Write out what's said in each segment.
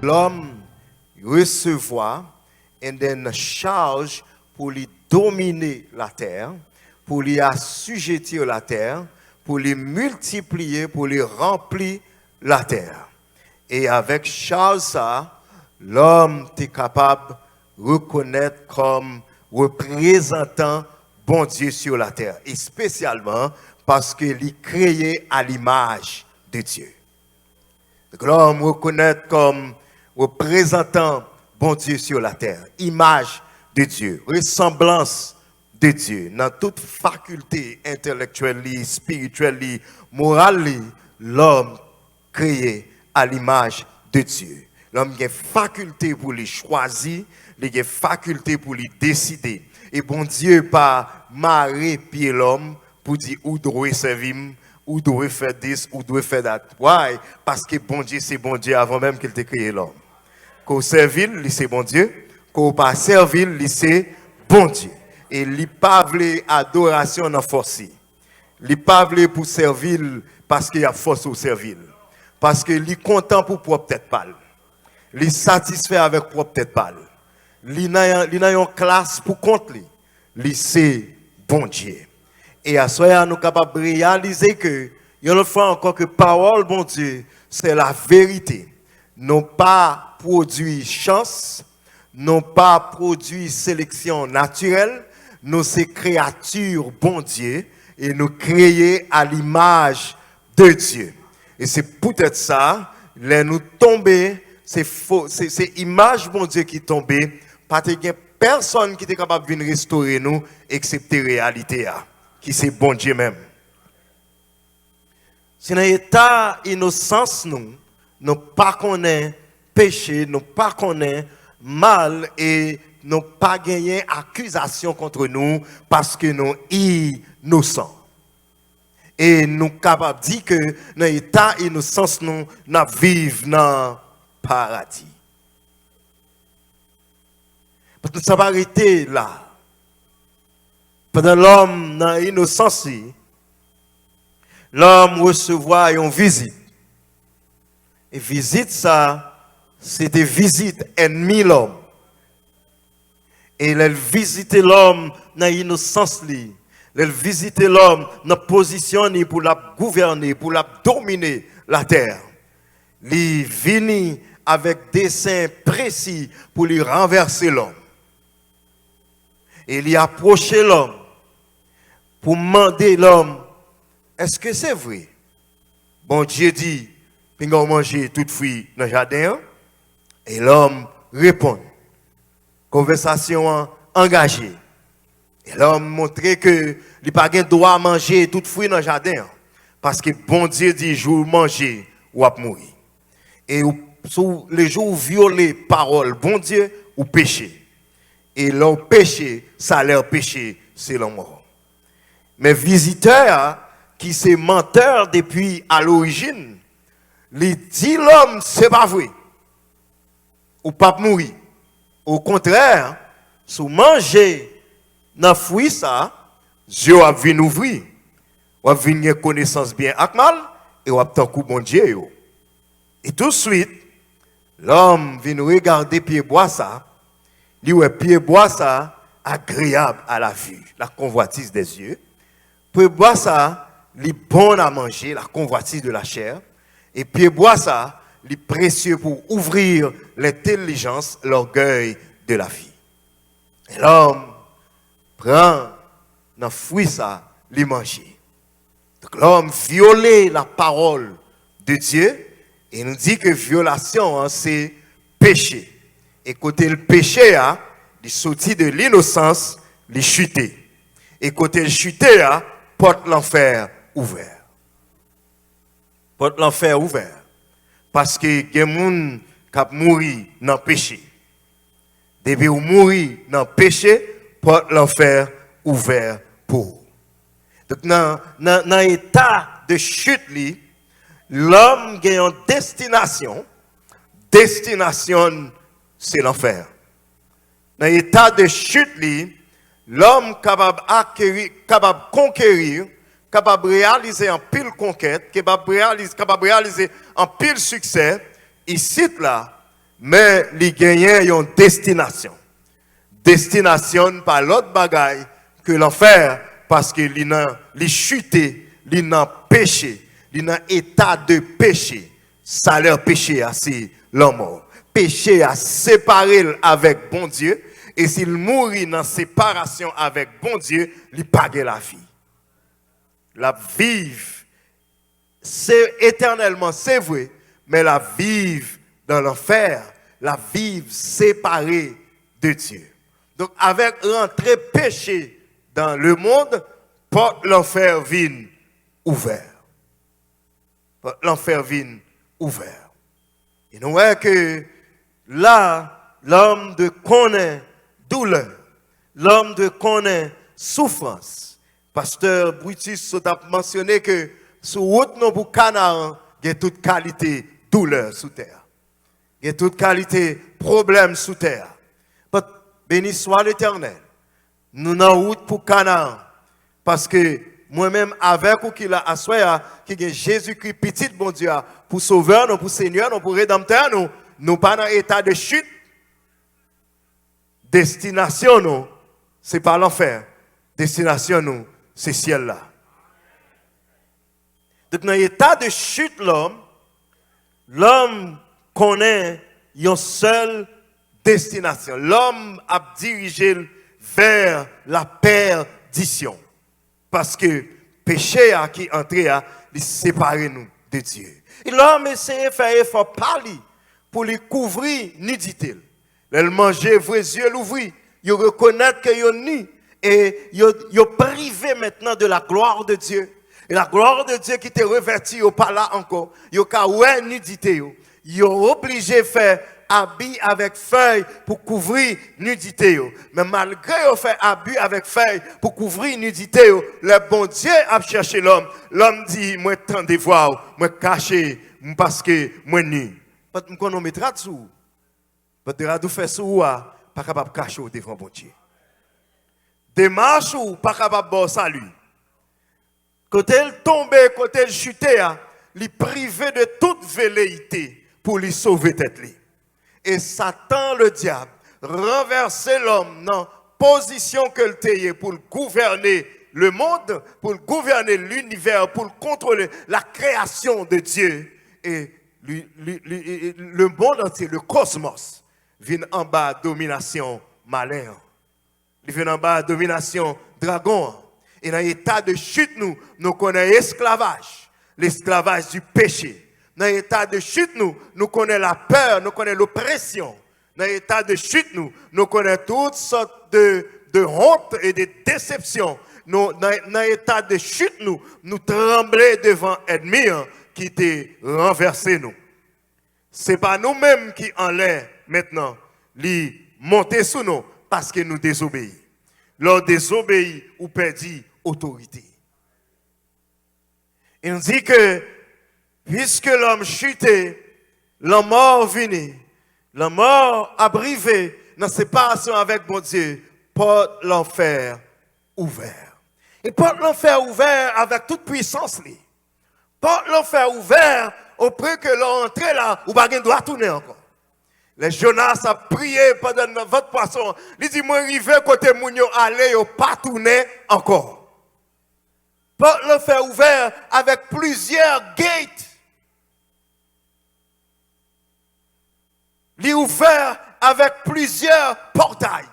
l'homme recevoir et then charge pour lui dominer la terre, pour lui assujettir la terre, pour lui multiplier, pour lui remplir la terre. Et avec charge ça, l'homme est capable de reconnaître comme représentant bon Dieu sur la terre, et spécialement parce qu'il est créé à l'image de Dieu. Donc l'homme reconnaît comme représentant bon Dieu sur la terre, image de Dieu, ressemblance de Dieu, dans toute faculté intellectuelle, spirituelle, morale, l'homme créé à l'image de Dieu. L'homme a faculté pour les choisir, il a faculté pour les décider. Et bon Dieu pas marrer pied l'homme pour dire où doit servir, où doit faire this, où doit faire that. Why? Parce que bon Dieu c'est bon Dieu avant même qu'il t'ait créé l'homme. Qu'on servir, c'est bon Dieu. Qu'on pas servir, c'est bon Dieu. Et il pas veut adoration dans force. Il pas veut pour servir parce qu'il y a force au servir. Parce qu'il est content pour propre tête pâle. Il est satisfait avec propre tête pâle. Il n'a une classe pour compte lui. Il c'est bon Dieu. Et à ce moment nous sommes capables de réaliser que il y a une fois encore que parole bon Dieu, c'est la vérité. Non pas produit chance, non pas produit sélection naturelle, nous c'est créature bon Dieu et nous créés à l'image de Dieu. Et c'est peut-être ça, là nous tomber, c'est image bon Dieu qui tombé, parce qu'il n'y a personne qui est capable de venir restaurer nous, excepté la réalité, qui c'est bon Dieu même. Si dans l'état innocence, nous pas connaît péché, nous pas connaît mal et nous pas gagné accusation contre nous parce que nous innocents. Et nous capables de dire que dans l'état innocence, nous vivons dans le paradis. Parce que ça va arrêter là. Pendant l'homme dans l'innocence, l'homme recevra une visite. Et visite ça, c'est des visites ennemies l'homme. Et elle visite l'homme dans l'innocence, elle visite l'homme dans la position pour la gouverner, pour la dominer la terre. Il vient avec des desseins précis pour lui renverser l'homme. Et il approche l'homme pour demander l'homme, est-ce que c'est vrai? Bon Dieu dit, puis on manger toute fruit dans le jardin. Et l'homme répond. Conversation engagée. Et l'homme montre que il n'a pas le droit à manger toute fruit dans le jardin. Parce que bon Dieu dit, jour manger ou à mourir. Et sous les jours où violer parole, bon Dieu, ou péché. Et leur péché, ça leur péché, c'est la mort. Mais visiteur, qui c'est menteur depuis à l'origine, il dit l'homme, c'est pas vrai. Ou pas mourir. Au contraire, si vous mangez dans fruit ça, Dieu va venir ouvrir. Va venir connaissance bien avec mal et va tant coup bon Dieu. Et tout de suite, l'homme vient regarder pied bois ça, lui ouais pied bois ça agréable à la vue, la convoitise des yeux. Pied bois ça, lui bon à manger, la convoitise de la chair, et pied bois ça, lui précieux pour ouvrir l'intelligence, l'orgueil de la vie. Et l'homme prend dans fruit ça, lui manger. Donc l'homme violait la parole de Dieu et nous dit que violation c'est péché. Et côté le péché il sortit de l'innocence, il chuté. Et côté le chuté porte l'enfer ouvert. Porte l'enfer ouvert. Parce que il y a des gens qui mourent dans le péché. Depuis ou mourir dans le péché, porte l'enfer ouvert pour. Donc dans l'état de chute, l'homme a une destination. Destination, c'est l'enfer. Dans l'état de chute, l'homme capable de conquérir, capable de réaliser en pile conquête, capable de réaliser en pile succès, ici là, mais il gagne une destination. Destination par l'autre bagaille que l'enfer, parce qu'il a chuté, il a péché, il a état de péché. Salaire péché, c'est l'homme. Péché a séparé avec bon Dieu, et s'il mourit dans séparation avec bon Dieu, il pague la vie. La vive, c'est éternellement, c'est vrai, mais la vive dans l'enfer, la vive séparée de Dieu. Donc, avec l'entrée péché dans le monde, porte l'enfer vient ouvert. L'enfer vient ouvert. Et nous voyons que là, l'homme de connaît douleur, l'homme de connaît souffrance. Pasteur Brutus a mentionné que sur route non pour Canaan, il y a toute qualité douleur sous terre. Il y a toute qualité problème sous terre. Béni soit l'Éternel. Nous en route pour Canaan. Parce que moi-même, avec ou qui l'a assoyé, qui est Jésus-Christ, petit bon Dieu, pour sauveur, nous, pour Seigneur, nous, pour rédempteur, nous pas dans état de chute. Destination, nous, c'est pas l'enfer. Destination, nous, c'est ciel là. Donc, dans l'état de chute, l'homme connaît une seule destination. L'homme a dirigé vers la perdition. Parce que péché a qui entré à séparer nous de Dieu. Et l'homme essaie de faire effort par lui pour lui couvrir nudité. Il mangeait vrais yeux l'ouvrir. Il reconnaît qu'il est nu. Et il est privé maintenant de la gloire de Dieu. Et la gloire de Dieu qui était revêtie, il n'est pas là encore. Il y a nudité. Il est obligé de faire habit avec feuille pour couvrir nudité. Mais malgré il fait habit avec feuille pour couvrir nudité, le bon Dieu a cherché l'homme. L'homme dit, moi tant de voir, moi caché, parce que moi nu. Parce que nous mettra dessous. Parce que nous faire ça, pas capable de cacher devant bon Dieu. Démarche ou pas capable de salut. Quand elle tombe, quand elle chute, il privé de toute velléité pour lui sauver tête. Et Satan, le diable, renverser l'homme dans la position que il pour gouverner le monde, pour gouverner l'univers, pour contrôler la création de Dieu. Et le monde entier, le cosmos, vient en bas domination malin. Il vient en bas domination dragon. Et dans l'état de chute, nous connaissons l'esclavage, l'esclavage du péché. Dans l'état de chute, nous connaissons la peur, nous connaissons l'oppression. Dans l'état de chute, nous connaissons toutes sortes de honte et de déception. Dans l'état de chute, nous tremblons devant l'ennemi qui était renversé nous. Ce n'est pas nous-mêmes qui en l'air maintenant, li monter sous nous parce que nous désobéissons. Lors désobéit ou perdit autorité. Il dit que puisque l'homme chutait, la mort venait, la mort a brivé dans séparation avec mon Dieu, porte l'enfer ouvert. Et porte l'enfer ouvert avec toute puissance. Porte l'enfer ouvert auprès que l'entrée là, ou pas doit tourner encore. Les Jonas a prié pendant votre poisson. Il dit, moi, arrivé côté Mounio, allez, pas tourner encore. Porte l'enfer ouvert avec plusieurs gates. Il est ouvert avec plusieurs portails.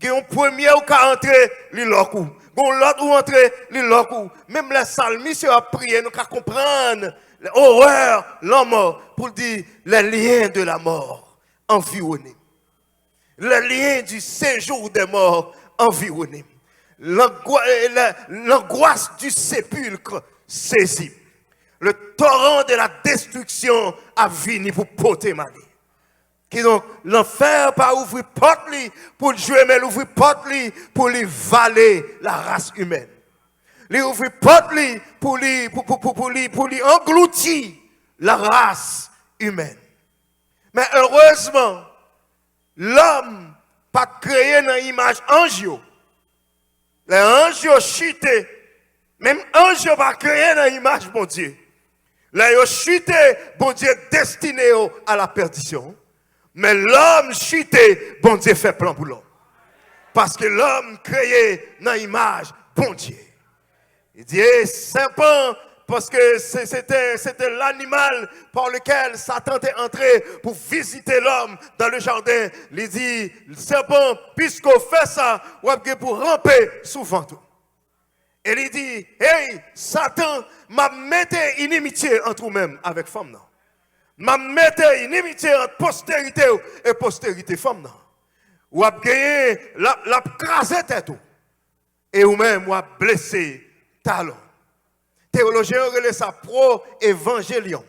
Il y a un premier qui a entré, il est là. L'autre qui a entré, il est là. Même les salmistes ont prié, nous avons comprendre l'horreur, la mort, pour dire les liens de la mort environnés. Les liens du séjour des morts environnés. L'angoisse du sépulcre saisie. Le torrent de la destruction a venu pour porter ma vie. Qui donc, l'enfer pas ouvrir porte pour jouer, mais l'ouvrir porte pour lui valer la race humaine. Il ouvre porte pour lui engloutir la race humaine. Mais heureusement, l'homme pas créé dans l'image ange. Les anges chuté. Même ange pas créé dans l'image de bon Dieu. Là, ils chuté, bon Dieu destiné à la perdition. Mais l'homme chuté, bon Dieu fait plan pour l'homme. Parce que l'homme créé dans l'image, bon Dieu. Il dit, serpent, parce que c'était l'animal par lequel Satan est entré pour visiter l'homme dans le jardin. Il dit, serpent, puisqu'on fait ça, on va pour ramper souvent tout. Et il dit, hey, Satan, m'a mis une inimitié entre vous-mêmes avec femme. M'a mis une inimitié entre postérité et postérité femme. Ou a gagné, la crasé tête. Et vous-même, ou a blessé talon. Théologien relève ça pro-évangélium.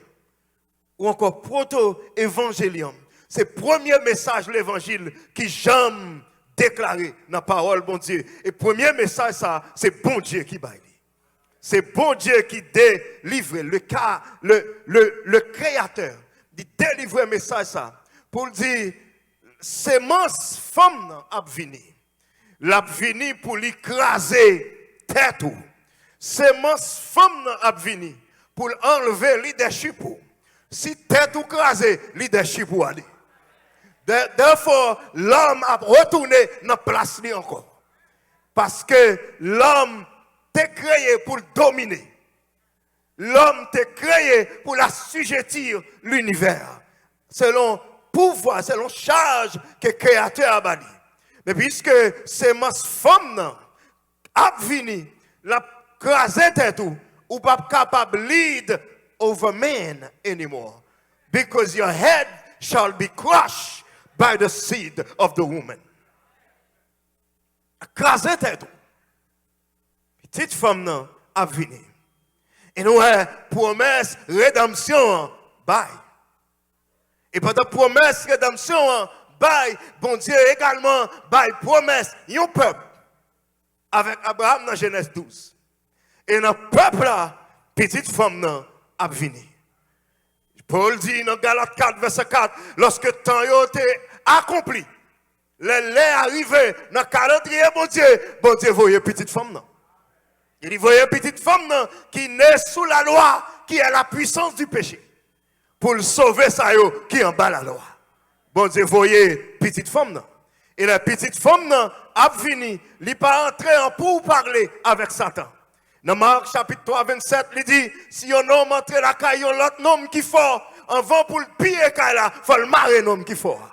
Ou encore proto-évangélium. C'est le premier message de l'évangile qui jamais déclaré dans la parole, bon Dieu. Et le premier message, ça, c'est bon Dieu qui baille. C'est bon Dieu qui délivre le créateur. Il délivre le message, ça, pour dire, sémence femme a venu. L'a venu pour l'écraser tête. Sémence femme a venu pour enlever leadership. Si tête ou crasé, leadership pour aller. Therefore, l'homme a retourné dans la place encore. Parce que l'homme t'est créé pour dominer. L'homme t'est créé pour assujettir l'univers. Selon pouvoir, selon charge que le Créateur a bâti. Mais puisque c'est ma femme a venu, la crasé tête ou pas capable de lead over man anymore. Because your head shall be crushed by the seed of the woman. Crasé tête. Petite femme a venu. Et nous avons promesse rédemption bye. Et pendant promesse rédemption bye, bon Dieu également bye promesse un peuple avec Abraham dans Genèse 12. Et dans le peuple là, petite femme a venu. Paul dit dans Galates 4 verset 4, lorsque le temps a été accompli, les laits arrivés dans le calendrier bon Dieu voyait petite femme là. Il voyait petite femme qui naît sous la loi, qui est la puissance du péché. Pour le sauver, ça qui est en bas la loi. Bon Dieu, voyez petite femme. Et la petite femme a fini, il n'est pas entré en pour parler avec Satan. Dans Marc chapitre 3, 27, il dit, si un homme entre la caille, l'autre homme qui fort, en vent pour le piller, il faut le marrer un homme qui fort.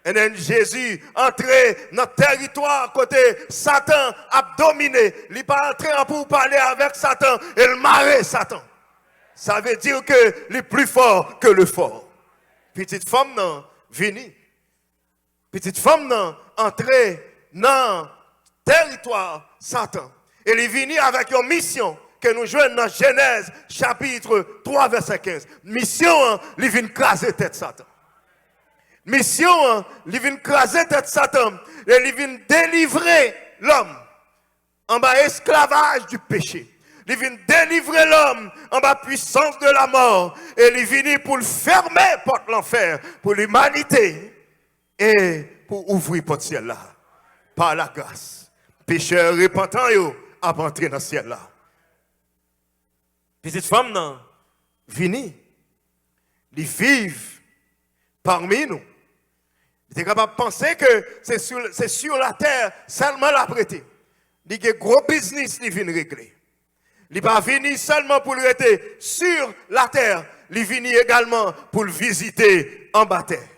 Et then Jésus entré dans le territoire côté Satan a dominé. Il n'est pas entré pour parler avec Satan et le marrer Satan. Ça veut dire que il est plus fort que le fort. Petite femme non vini. Petite femme non entré dans le territoire Satan. Et il est venu avec une mission que nous jouons dans Genèse chapitre 3 verset 15. Mission, il vient craser tête Satan. Mission, il vient craser tête Satan et il vient délivrer l'homme en bas esclavage du péché. Il vient délivrer l'homme en bas puissance de la mort et il vient pour le fermer porte l'enfer pour l'humanité et pour ouvrir porte ciel là par la grâce. Pécheur repentant yo a entrer dans le ciel là. Petite femme non vini, ils vivent parmi nous. Il est capable de penser que c'est sur la terre seulement la prêter. Il y a un gros business qui vient régler. Il n'est pas venu seulement pour le rester sur la terre. Il vient également pour le visiter en bas terre.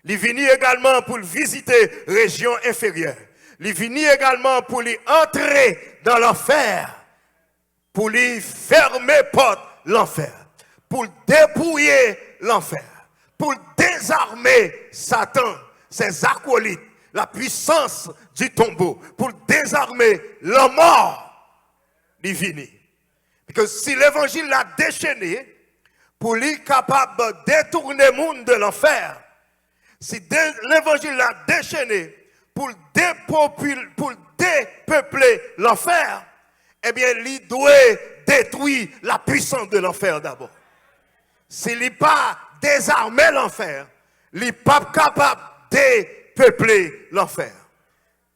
Il vient également pour le visiter région inférieure. Il vient également pour lui entrer dans l'enfer. Pour lui fermer porte l'enfer. Pour dépouiller l'enfer. Pour désarmer Satan, ses acolytes, la puissance du tombeau, pour désarmer la mort divine. Parce que si l'évangile l'a déchaîné, pour lui capable de détourner le monde de l'enfer, si l'évangile l'a déchaîné, pour dépeupler l'enfer, eh bien, il doit détruire la puissance de l'enfer d'abord. S'il n'est pas désarmé l'enfer, il n'est pas capable de dépeupler l'enfer.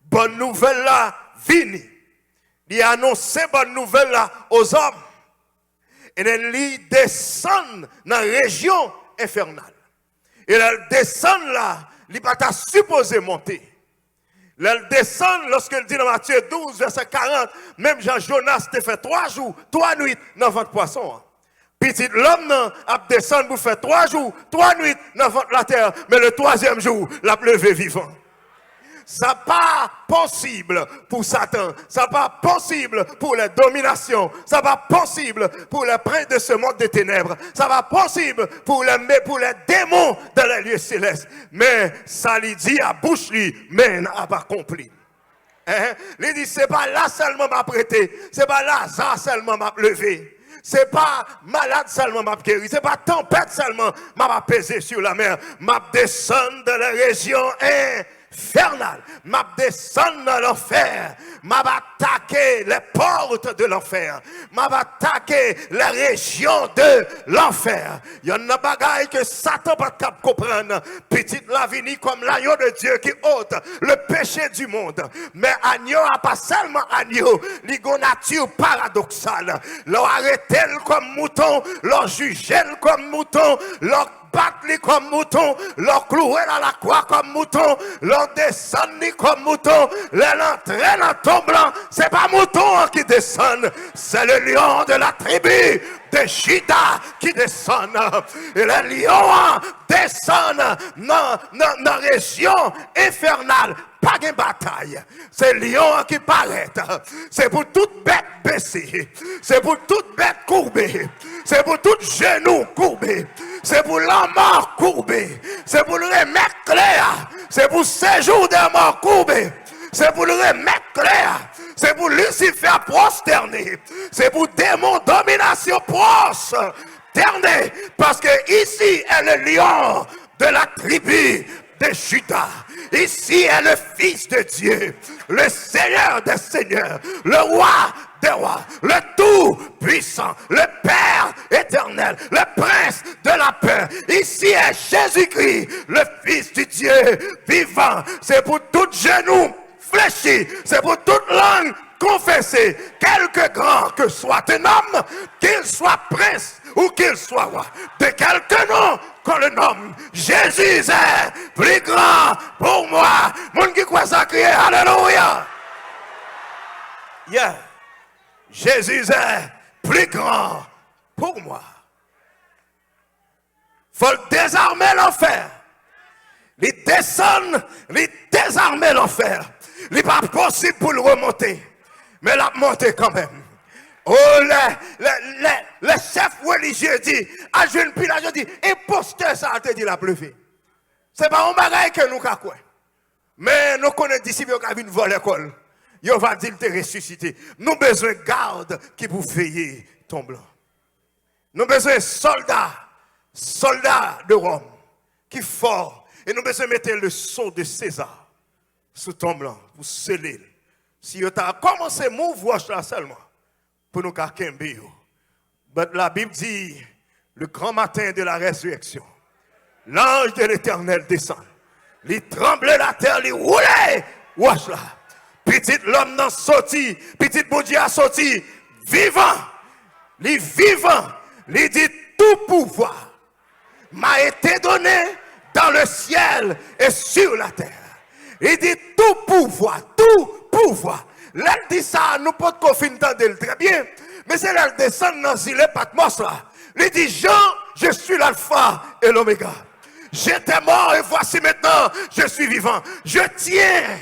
Bonne nouvelle là, vini. Il a annoncé bonne nouvelle là aux hommes. Et il descend dans la région infernale. Et elle descend là, il n'est pas supposé monter. Elle descend lorsqu'elle dit dans Matthieu 12, verset 40, même Jean-Jonas te fait 3 jours, 3 nuits dans votre poisson. Petit l'homme a descendu pour faire 3 jours, 3 nuits dans la terre, mais le 3e jour, l'a levé vivant. Ça n'est pas possible pour Satan. Ça n'est pas possible pour la domination. Ça n'est pas possible pour le prince de ce monde des ténèbres. Ça n'est pas possible pour les démons dans les lieux célestes. Mais ça lui dit à bouche, mais n'a pas accompli. Il dit, c'est pas là seulement m'a prêté. C'est pas Lazare seulement m'a levé. C'est pas malade seulement m'a guéri. C'est pas tempête seulement m'a pesé sur la mer. M'a descendu dans la région infernale. M'a descendu dans l'enfer. M'a attaqué les portes de l'enfer. M'a attaqué la région de l'enfer. Il y a une bagaille que Satan pas capable de comprendre. Petite Lavinie comme l'agneau de Dieu qui ôte le péché du monde. Mais agneau a pas seulement agneau. L'ego nature paradoxale. Leur arrêté comme mouton. Leur jugé comme mouton. Leur battre comme mouton, leur clouer dans la croix comme mouton, leur descendre comme mouton, l'entraîner dans ton blanc. C'est pas mouton qui descend, c'est le lion de la tribu de Juda qui descend. Et le lion descend dans la région infernale. Pas de bataille. C'est lion qui paraît. C'est pour toute bête baissée. C'est pour toute bête courbée. C'est pour tout genou courbé. C'est pour l'homme mort courbé. C'est pour le remettre clair. C'est pour séjour des morts courbés. C'est pour le remettre clair. C'est pour Lucifer prosterné. C'est pour démon domination prosterné. Parce que ici est le lion de la tribu de Juda. Ici est le Fils de Dieu, le Seigneur des Seigneurs, le Roi des Rois, le Tout-Puissant, le Père éternel, le Prince de la paix. Ici est Jésus-Christ, le Fils du Dieu vivant. C'est pour tout genou fléchi, c'est pour toute langue confessée, quelque grand que soit un homme, qu'il soit prince ou qu'il soit roi, de quelque nom qu'on le nomme, Jésus est plus grand pour moi. Mon qui croit ça crier Alléluia. Yeah. Jésus est plus grand pour moi. Faut désarmer l'enfer. Il descend, il désarmer l'enfer. Il n'est pas possible pour le remonter. Mais la monter quand même. Oh, le chef religieux dit, à jeune Pilate, dit, imposteur ça a te dit la pleuvé. Ce n'est pas un bagage que nous avons. Mais nous connaissons disciples qui viennent voler l'école. Ils vont dire te ressusciter. Nous avons besoin de gardes qui pour veiller ton blanc. Nous avons besoin de soldats de Rome qui fort. Et nous avons besoin de mettre le sceau de César sous ton blanc pour sceller. Si vous avez commencé à mouvoir là seulement, pour nous kakembe. Mais la Bible dit, le grand matin de la résurrection, l'ange de l'Éternel descend. Il tremblait la terre, il roulait. Wesh là. Petit l'homme dans sorti, petit bon Dieu a sorti, vivant. Il vivant. Il dit, tout pouvoir m'a été donné dans le ciel et sur la terre. Il dit, tout pouvoir. Là, dit ça, nous pouvons confiner très bien. Mais c'est là, descend dans l'île Patmos là. Il dit, Jean, je suis l'alpha et l'oméga. J'étais mort et voici maintenant, je suis vivant. Je tiens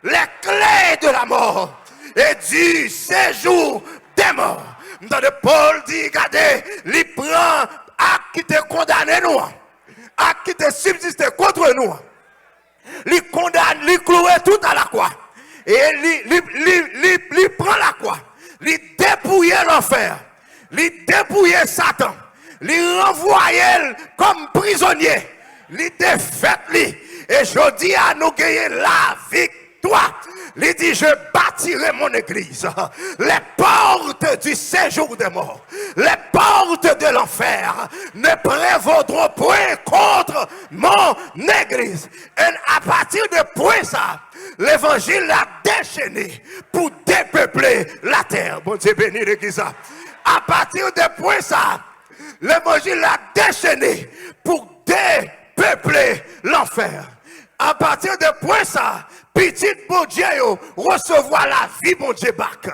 les clés de la mort et du séjour des morts. Dans le Paul dit, regardez, il prend à qui te condamné nous, à qui te subsisté contre nous. Il condamne, il cloue tout à la croix. Et il prend la croix. Il dépouille l'enfer. Il dépouille Satan. Il renvoie comme prisonnier. Il défait lui. Et je dis à nous gagner la victoire. Il dit, je bâtirai mon église. Les portes du séjour des morts, les portes de l'enfer ne prévaudront point contre mon église. Et à partir de point ça, l'évangile a déchaîné pour dépeupler la terre. Bon Dieu béni l'église. À partir de point ça, l'évangile a déchaîné pour dépeupler faire. À partir de point ça, petit bon Dieu, recevoir la vie, bon Dieu, bac.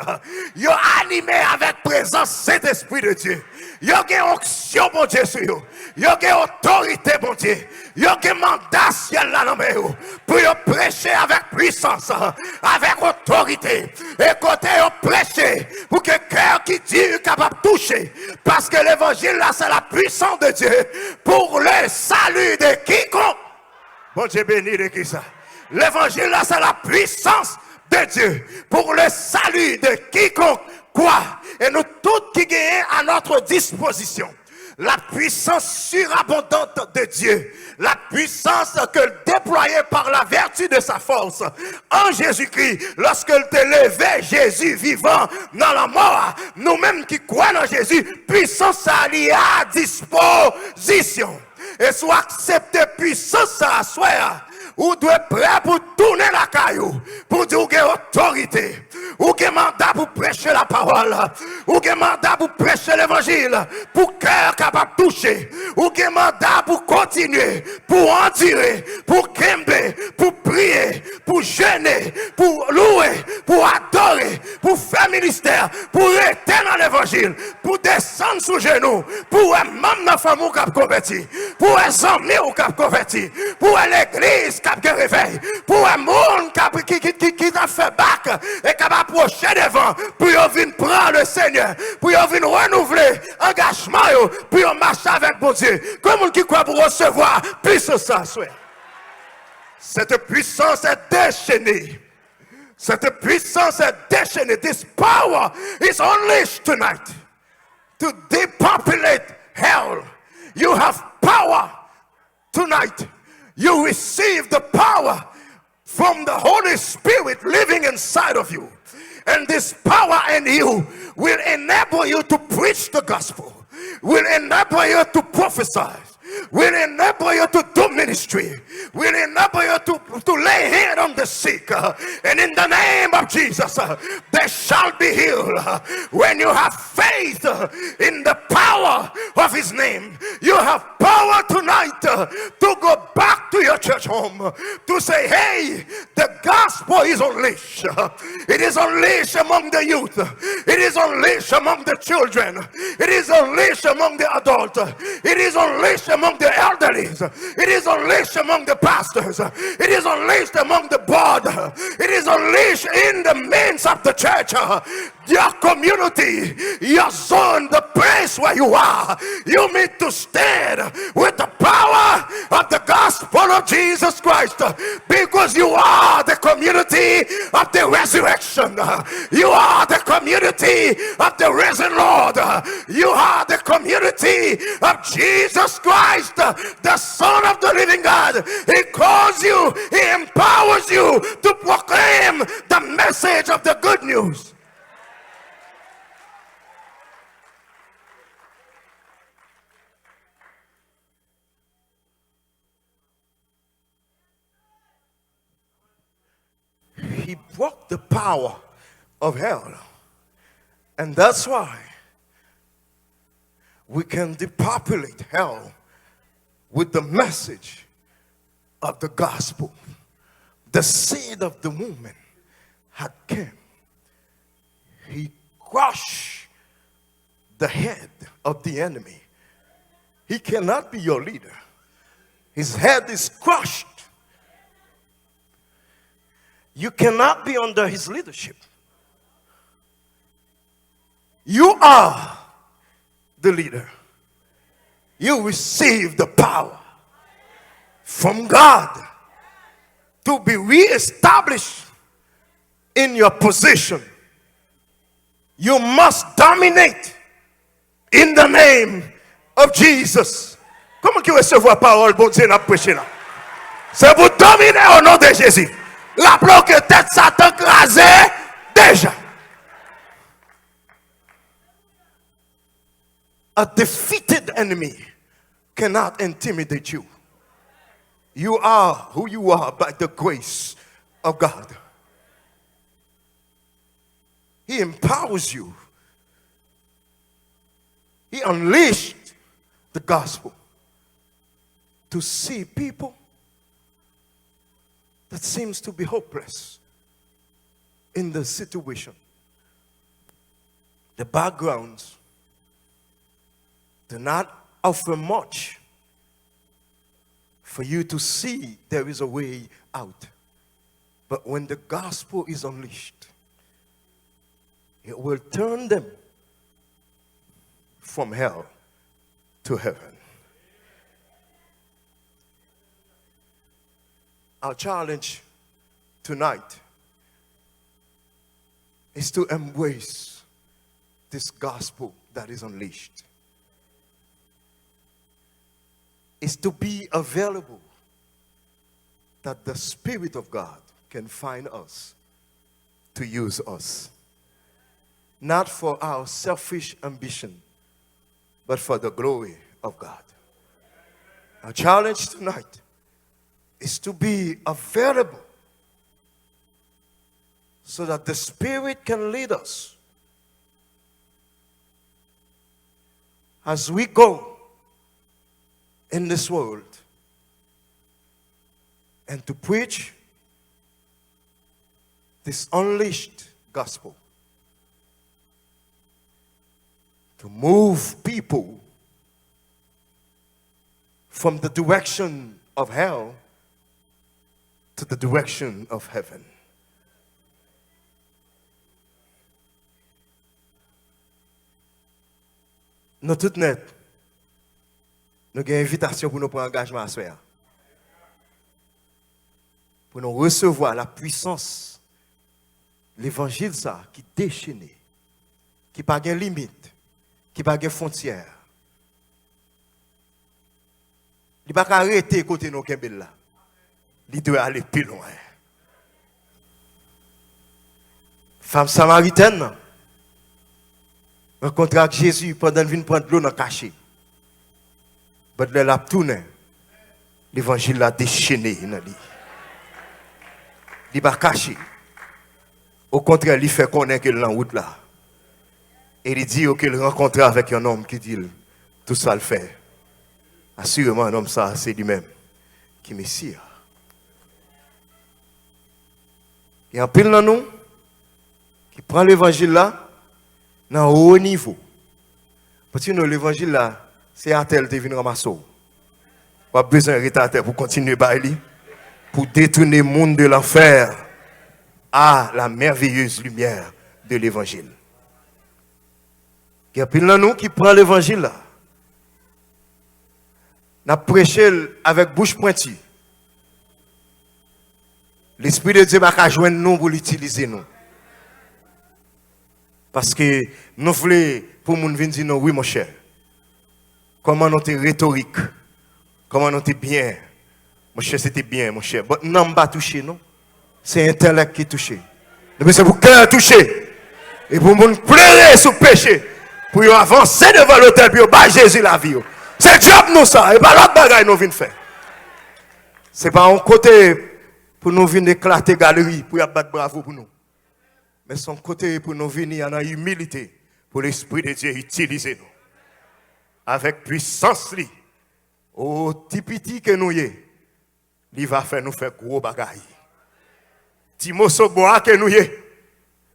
Yo animé avec présence Saint-Esprit de Dieu. Yo gen onction, bon Dieu, sur yo. Yo gen autorité, bon Dieu. Yo gen mandat ciel là dans yo. Pour yo prêcher avec puissance, avec autorité. Et côté yo prêcher, pour que cœur qui dit capable de toucher. Parce que l'évangile là, c'est la puissance de Dieu pour le salut de quiconque. Bon Dieu béni de qui ça? L'évangile là, c'est la puissance de Dieu pour le salut de quiconque quoi. Et nous tous qui gagnons à notre disposition la puissance surabondante de Dieu, la puissance que déployée par la vertu de sa force en Jésus-Christ, lorsqu'il te levait Jésus vivant dans la mort, nous-mêmes qui croyons en Jésus, puissance alliée à disposition. Et soit accepter puissance à soi, ou doit être prêt pour tourner la caillou, pour dire qu'il y a autorité, ou qu'il y a mandat pour prêcher la parole, ou qu'il y a mandat pour prêcher l'évangile, pour cœur capable de toucher, ou qu'il y a mandat pour continuer, pour endurer, pour kember, pour prier, pour jeûner, pour louer, pour adorer, pour faire ministère, pour rester dans l'évangile, pour descendre sous genoux, pour un membre de la famille qui a converti, pour un ami qui a converti, pour l'église qui a réveil, pour un monde qui a fait bac et qui a approché devant, pour venir prendre le Seigneur, pour venir renouveler engagement, pour marcher avec mon Dieu. Comme on qui croit pour recevoir puissance ça. Cette puissance est déchaînée. Cette puissance est déchaînée. This power is unleashed tonight to depopulate hell. You have power tonight. You receive the power from the Holy Spirit living inside of you. And this power in you will enable you to preach the gospel, will enable you to prophesy, will enable you to do ministry, will enable you to lay hand on the sick. And in the name of Jesus, they shall be healed. When you have faith in the power of his name, you have power tonight to go back to your church home, to say, hey, the gospel is unleashed. It is unleashed among the youth. It is unleashed among the children. It is unleashed among the adults. It is unleashed among the elderly. It is unleashed among the pastors. It is unleashed among the board. It is unleashed in the midst of the church. Your community, your zone, the place where you are, you need to stand with the power of the gospel of Jesus Christ, because you are the community of the resurrection. You are the community of the risen Lord. You are the community of Jesus Christ, the Son of the living God. He calls you, he empowers you to proclaim the message of the good news. He broke the power of hell. And that's why we can depopulate hell with the message of the gospel. The seed of the woman had come. He crushed the head of the enemy. He cannot be your leader. His head is crushed. You cannot be under his leadership. You are the leader. You receive the power from God to be reestablished in your position. You must dominate in the name of Jesus. Comment que recevoir la parole, bon Dieu, n'a prêché là? C'est vous dominer au nom de Jésus. Rappelons que tête Satan crasé déjà. A defeated enemy cannot intimidate you. You are who you are by the grace of God. He empowers you. He unleashed the gospel to see people that seems to be hopeless in the situation. The backgrounds do not offer much for you to see there is a way out. But when the gospel is unleashed, it will turn them from hell to heaven. Our challenge tonight is to embrace this gospel that is unleashed. Is to be available that the Spirit of God can find us to use us. Not for our selfish ambition, but for the glory of God. Our challenge tonight is to be available so that the Spirit can lead us as we go in this world and to preach this unleashed gospel, to move people from the direction of hell to the direction of heaven. Nous toutes net, nous avons une invitation pour nous prendre engagement à faire. Pour nous recevoir la puissance, l'évangile ça, qui déchaîné, qui n'a pas de limite, qui n'a pas de frontières. Il ne peut pas arrêter côté nous là. Il doit aller plus loin. Femme samaritaine rencontre avec Jésus pendant qu'il vient prendre l'eau dans le cachet. Mais elle a tourné. L'évangile l'a déchaîné dans lui. Il n'est pas caché. Au contraire, il fait connaître qu'il est en route là. Et il dit qu'il rencontre avec un homme qui dit tout ça le fait. Assurément, un homme ça, c'est lui-même qui est Messie. Il y a un pile dans nous qui prend l'évangile là dans un haut niveau. Parce que l'évangile là, c'est à tel qui vient ramasser. Pas besoin de rester à terre pour continuer à aller, pour détourner le monde de l'enfer à la merveilleuse lumière de l'évangile. Il y a pile dans nous qui prend l'évangile là. N'a prêché avec bouche pointue. L'Esprit de Dieu va joindre nous pour l'utiliser nous. Parce que nous voulons, pour nous venir dire oui mon cher, comment nous sommes rhétorique, comment nous sommes bien. Mon cher, c'était bien, mon cher. Mais non, pas touché, non. C'est l'intellect qui est touché. C'est pour cœur touché. Et pour nous pleurer sous péché, pour avancer devant l'autel, pour battre Jésus la vie. C'est job nous ça, et pas l'autre bagaille nous venons faire. C'est pas un côté pour nous venir éclater galerie, pour y battre bravo pour nous. Mais son côté pour nous venir en humilité, pour l'Esprit de Dieu utiliser nous. Avec puissance, au petit que nous y est, il va faire nous faire gros bagaille. Timoso bois que nous y est,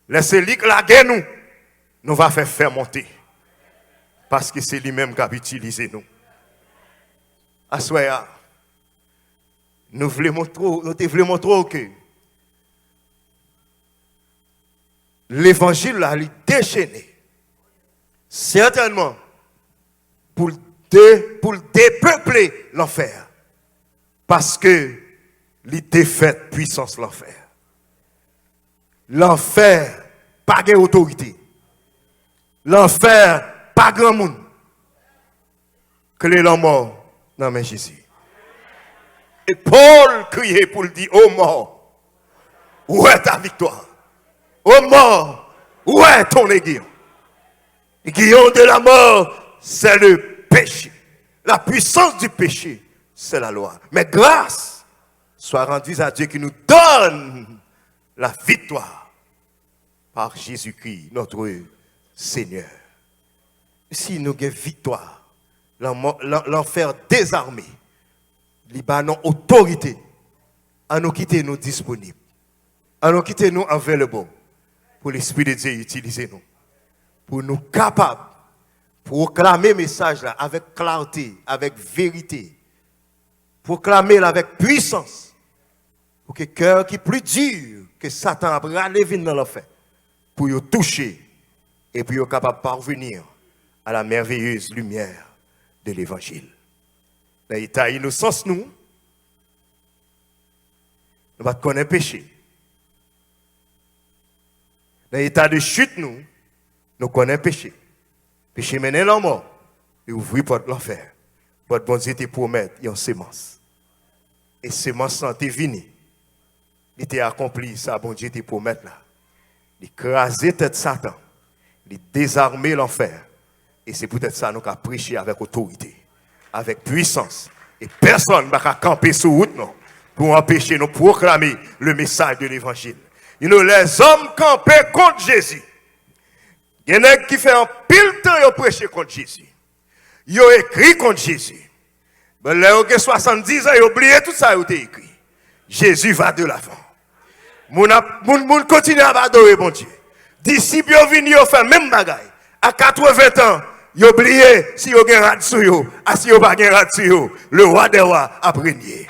laissez-lui claguer nous, nous va faire monter. Parce que c'est lui-même qui a utilisé nous. Assoya, nous voulons montrer que l'évangile a déchaîné. Certainement pour dépeupler l'enfer. Parce que il défaite puissance l'enfer. L'enfer, pas d'autorité. L'enfer, pas grand monde. Que les morts dans mais Jésus. Et Paul criait pour le dire, ô mort, où est ta victoire? Ô mort, où est ton aiguillon? L'aiguillon de la mort, c'est le péché. La puissance du péché, c'est la loi. Mais grâce soit rendue à Dieu qui nous donne la victoire par Jésus-Christ, notre Seigneur. Si nous avons victoire, l'enfer désarmé, Libanon autorité, à nous quitter nous disponibles, à nous quitter nous available pour l'Esprit de Dieu utiliser nous, pour nous capables de proclamer le message là avec clarté, avec vérité, proclamer avec puissance, pour que le cœur qui est plus dur que Satan a râlé dans l'enfer, pour y toucher et pour y capable de parvenir à la merveilleuse lumière de l'évangile. Dans l'état d'innocence, nous ne pas connaître péché. Dans l'état de chute, nous connaissons péché. Péché mène la mort et ouvrir porte l'enfer. Votre bon Dieu te promet une sémence. Et sémence santé venue. Il t'a accompli ça, bon Dieu te promet là. D'écraser tête Satan, de désarmer l'enfer. Et c'est peut-être ça nous avons prêché avec autorité, avec puissance. Et personne ne va camper sur route non, pour empêcher nous proclamer le message de l'évangile. Les hommes campaient contre Jésus. Il y en a qui fait un pile temps de prêcher contre Jésus. Ils ont écrit contre Jésus. Mais là, ils ont 70 ans, ils ont oublié tout ça, ils ont écrit. Jésus va de l'avant. Moun continue à adorer mon Dieu. D'ici, ils viennent faire même bagaille. À 80 ans, ils ont oublié si ils ont un rat sur eux. Si ils n'ont pas un rat sur eux, le roi des rois a régné.